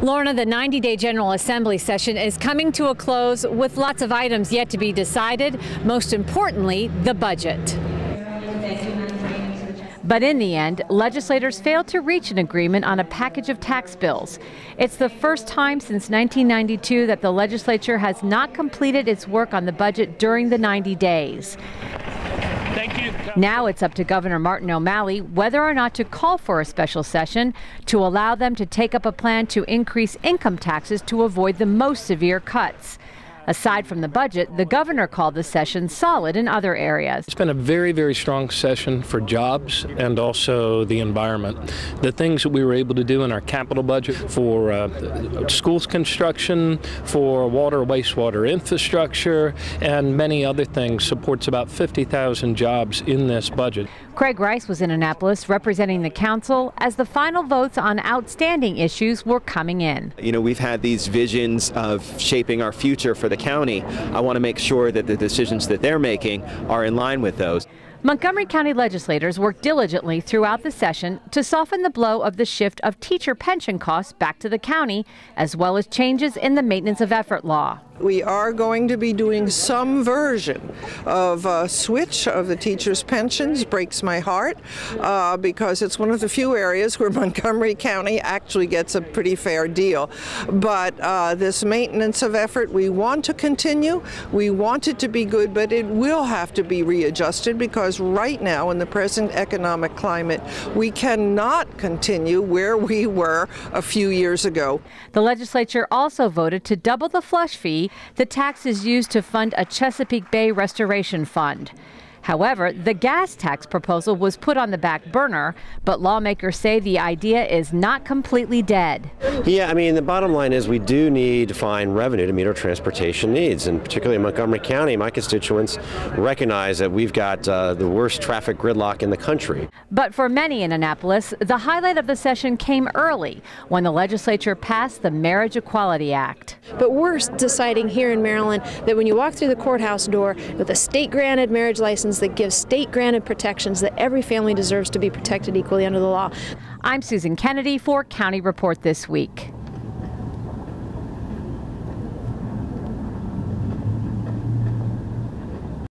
Lorna, the 90-day General Assembly session is coming to a close with lots of items yet to be decided, most importantly, the budget. But in the end, legislators failed to reach an agreement on a package of tax bills. It's the first time since 1992 that the legislature has not completed its work on the budget during the 90 days. Thank you. Now it's up to Governor Martin O'Malley whether or not to call for a special session to allow them to take up a plan to increase income taxes to avoid the most severe cuts. Aside from the budget, the governor called the session solid in other areas. It's been a very, very strong session for jobs and also the environment. The things that we were able to do in our capital budget for schools construction, for water, wastewater infrastructure, and many other things supports about 50,000 jobs in this budget. Craig Rice was in Annapolis representing the council as the final votes on outstanding issues were coming in. You know, we've had these visions of shaping our future for the county. I want to make sure that the decisions that they're making are in line with those. Montgomery County legislators worked diligently throughout the session to soften the blow of the shift of teacher pension costs back to the county, as well as changes in the maintenance of effort law. We are going to be doing some version of a switch of the teachers' pensions. Breaks my heart because it's one of the few areas where Montgomery County actually gets a pretty fair deal. But this maintenance of effort, we want to continue. We want it to be good, but it will have to be readjusted because right now in the present economic climate, we cannot continue where we were a few years ago. The legislature also voted to double the flush fee. The tax is used to fund a Chesapeake Bay restoration fund. However, the gas tax proposal was put on the back burner, but lawmakers say the idea is not completely dead. Yeah, I mean, the bottom line is we do need to find revenue to meet our transportation needs, and particularly in Montgomery County, my constituents recognize that we've got the worst traffic gridlock in the country. But for many in Annapolis, the highlight of the session came early when the legislature passed the Marriage Equality Act. But we're deciding here in Maryland that when you walk through the courthouse door with a state-granted marriage license that gives state-granted protections, that every family deserves to be protected equally under the law. I'm Susan Kennedy for County Report This Week.